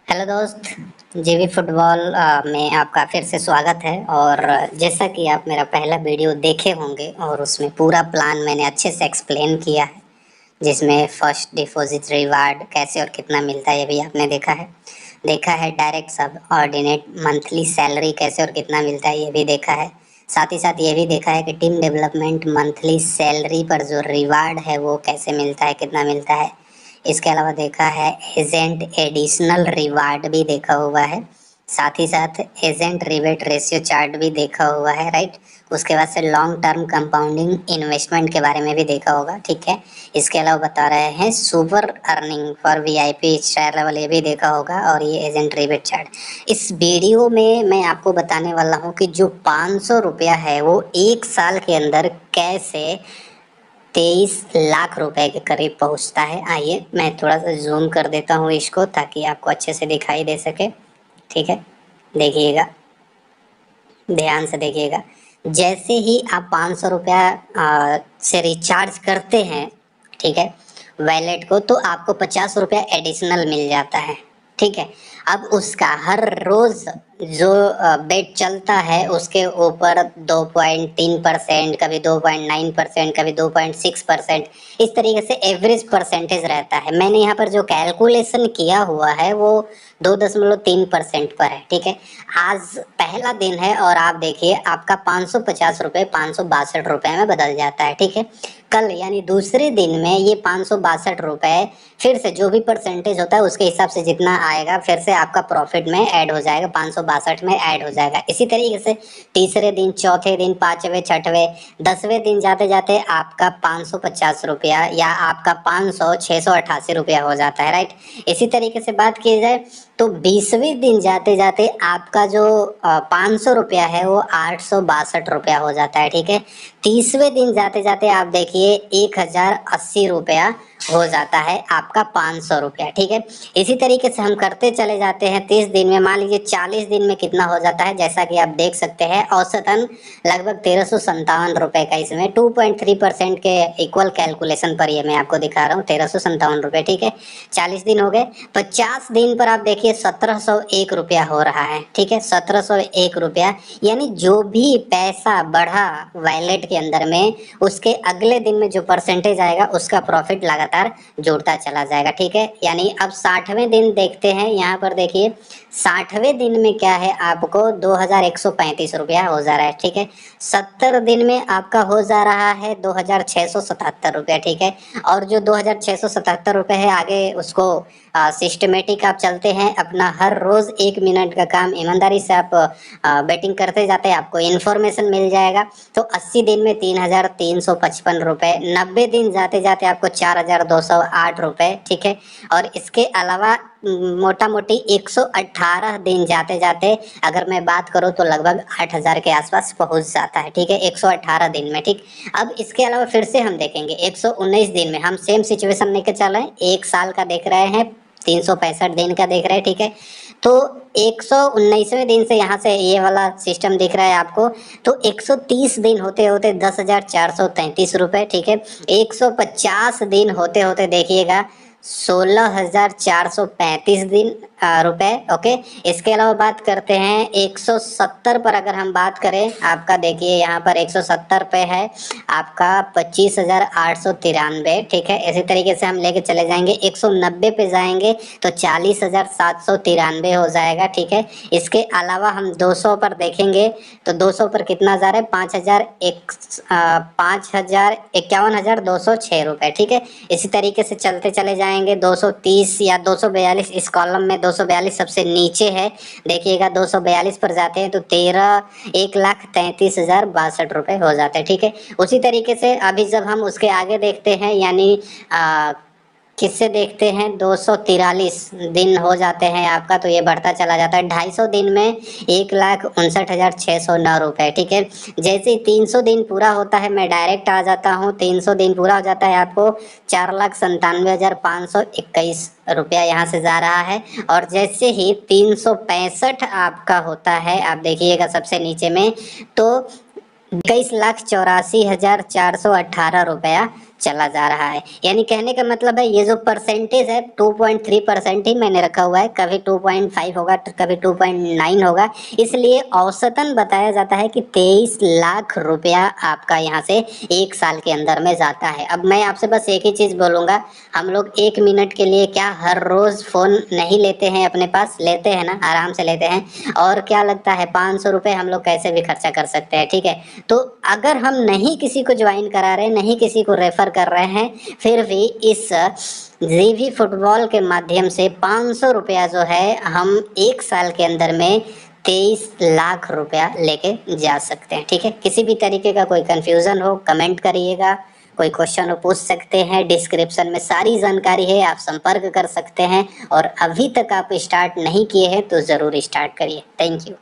Hello दोस्त। जीवी football में आपका फिर से स्वागत है। और जैसा कि आप मेरा पहला वीडियो देखे होंगे और उसमें पूरा प्लान मैंने अच्छे से एक्सप्लेन किया है, जिसमें फर्स्ट डिपॉजिट रिवार्ड कैसे और कितना मिलता है ये भी आपने देखा है डायरेक्ट सब ऑर्डिनेट मंथली सैलरी कैसे और कितना मिलता है ये भी देखा है। साथ ही साथ ये भी देखा है कि टीम डेवलपमेंट मंथली सैलरी पर जो रिवार्ड है वो कैसे मिलता है, कितना मिलता है। इसके अलावा देखा है एजेंट एडिशनल रिवार्ड भी देखा हुआ है। साथ ही साथ एजेंट रिबेट रेशियो चार्ट भी देखा हुआ है, राइट। उसके बाद से लॉन्ग टर्म कंपाउंडिंग इन्वेस्टमेंट के बारे में भी देखा होगा, ठीक है। इसके अलावा बता रहे हैं super earning for VIP share level, ये भी देखा होगा। और ये एजेंट रिबेट चार्ट इस वीडियो में मैं आपको बताने वाला हूँ कि जो 500 रुपया है वो एक साल के अंदर कैसे 23 लाख रुपए के करीब पहुंचता है। आइए मैं थोड़ा सा जूम कर देता हूँ इसको ताकि आपको अच्छे से दिखाई दे सके, ठीक है। देखिएगा, ध्यान से देखिएगा। जैसे ही आप 500 रुपया से रिचार्ज करते हैं, ठीक है, वैलेट को, तो आपको 50 रुपया एडिशनल मिल जाता है, ठीक है। अब उसका हर रोज जो बेट चलता है उसके ऊपर 2.3%, कभी 2.9%, कभी 2.6%, इस तरीके से एवरेज परसेंटेज रहता है। मैंने यहाँ पर जो कैलकुलेशन किया हुआ है वो 2.3% पर है, ठीक है। आज पहला दिन है और आप देखिए आपका 550 रुपये 562 रुपये में बदल जाता है, ठीक है। कल यानी दूसरे दिन में ये 562 रुपये फिर से जो भी परसेंटेज होता है उसके हिसाब से जितना आएगा फिर से आपका प्रॉफिट में ऐड हो जाएगा, 562 में ऐड हो जाएगा। इसी तरीके से तीसरे दिन, चौथे दिन, पांचवें, छठवें, 10वें दिन जाते जाते आपका 550 रुपया या आपका 688 रुपया हो जाता है, राइट। इसी तरीके से बात की जाए तो 20वें दिन जाते जाते आपका जो 500 रुपया है वो 862 रुपया हो जाता है, ठीक है। 30वें दिन जाते जाते आप देखिए 1080 रुपया हो जाता है आपका 500 रुपया, ठीक है। इसी तरीके से हम करते चले जाते हैं 30 दिन में। मान लीजिए 40 दिन में कितना हो जाता है, जैसा कि आप देख सकते हैं औसतन लगभग 1357 रुपए का, इसमें 2.3% के इक्वल कैलकुलेशन पर ये मैं आपको दिखा रहा हूँ, 1357 रुपए, ठीक है। 40 दिन हो गए। 50 दिन पर आप देखिए 1701 रुपया हो रहा है, ठीक है। 1701 रुपया यानी जो भी पैसा बढ़ा वैलेट के अंदर में उसके अगले दिन में जो परसेंटेज आएगा उसका प्रॉफिट लगातार जुड़ता चला जाएगा, ठीक है। यानी अब 60वें दिन देखते हैं। यहाँ पर देखिए 60वें दिन में क्या है, आपको 2135 रुपया हो जा रहा है, ठीक है। 70 दिन में आपका हो जा रहा है 2677 रुपया, ठीक है। और जो 2677 रुपये है आगे उसको सिस्टमेटिक आप चलते हैं अपना हर रोज 1 मिनट का काम ईमानदारी से आप बैटिंग करते जाते हैं, आपको इन्फॉर्मेशन मिल जाएगा। तो 80 दिन में 3355 रुपए, 90 दिन जाते जाते आपको 4208 रुपए, ठीक है। और इसके अलावा मोटा मोटी 118 दिन जाते जाते अगर मैं बात करूं तो लगभग 8000 के आसपास पहुंच जाता है, ठीक है, 118 दिन में, ठीक। अब इसके अलावा फिर से हम देखेंगे 119 दिन में, हम सेम सिचुएशन लेके चल रहे हैं। एक साल का देख रहे हैं, 365 दिन का देख रहे हैं, ठीक है। तो 119वें दिन से यहाँ से ये वाला सिस्टम दिख रहा है आपको, तो 130 दिन होते होते 10,433 रुपए, ठीक है। 150 दिन होते होते देखिएगा 16,435 दिन रुपए, ओके। इसके अलावा बात करते हैं 170 पर, अगर हम बात करें आपका देखिए यहाँ पर 170 पे है आपका 25,893, ठीक है। इसी तरीके से हम लेके चले जाएंगे 190 पे जाएंगे तो 40,793 हो जाएगा, ठीक है। इसके अलावा हम 200 पर देखेंगे तो 200 पर कितना जा रहा है, 51,206 रुपए, ठीक है। इसी तरीके से चलते चले जाएंगे 230 या 242, इस कॉलम में 242 सबसे नीचे है, देखिएगा 242 पर जाते हैं तो 1,33,62 रुपए हो जाते हैं, ठीक है। उसी तरीके से अभी जब हम उसके आगे देखते हैं यानी किससे देखते हैं, 243 दिन हो जाते हैं आपका, तो ये बढ़ता चला जाता है। 250 दिन में 1,59,609 रुपए, ठीक है। जैसे ही 300 दिन पूरा होता है मैं डायरेक्ट आ जाता हूँ, 300 दिन पूरा हो जाता है आपको 4,97,521 रुपया यहाँ से जा रहा है। और जैसे ही 365 आपका होता है, आप देखिएगा सबसे नीचे में, तो 21,84,418 रुपया चला जा रहा है। यानी कहने का मतलब है ये जो परसेंटेज है 2.3% ही मैंने रखा हुआ है, कभी 2.5 होगा तो कभी 2.9 होगा, इसलिए औसतन बताया जाता है कि 23 लाख रुपया आपका यहाँ से 1 साल के अंदर में जाता है। अब मैं आपसे बस एक ही चीज बोलूंगा, हम लोग 1 मिनट के लिए क्या हर रोज फोन नहीं लेते हैं अपने पास, लेते हैं ना, आराम से लेते हैं। और क्या लगता है 500 रुपये हम लोग कैसे भी खर्चा कर सकते हैं, ठीक है। तो अगर हम नहीं किसी को ज्वाइन करा रहे, नहीं किसी को रेफर कर रहे हैं, फिर भी इस जीवी फुटबॉल के माध्यम से 500 रुपया जो है हम 1 साल के अंदर में 23 लाख रुपया लेके जा सकते हैं, ठीक है। किसी भी तरीके का कोई कंफ्यूजन हो कमेंट करिएगा, कोई क्वेश्चन हो पूछ सकते हैं, डिस्क्रिप्शन में सारी जानकारी है, आप संपर्क कर सकते हैं। और अभी तक आप स्टार्ट नहीं किए हैं तो ज़रूर स्टार्ट करिए। Thank you.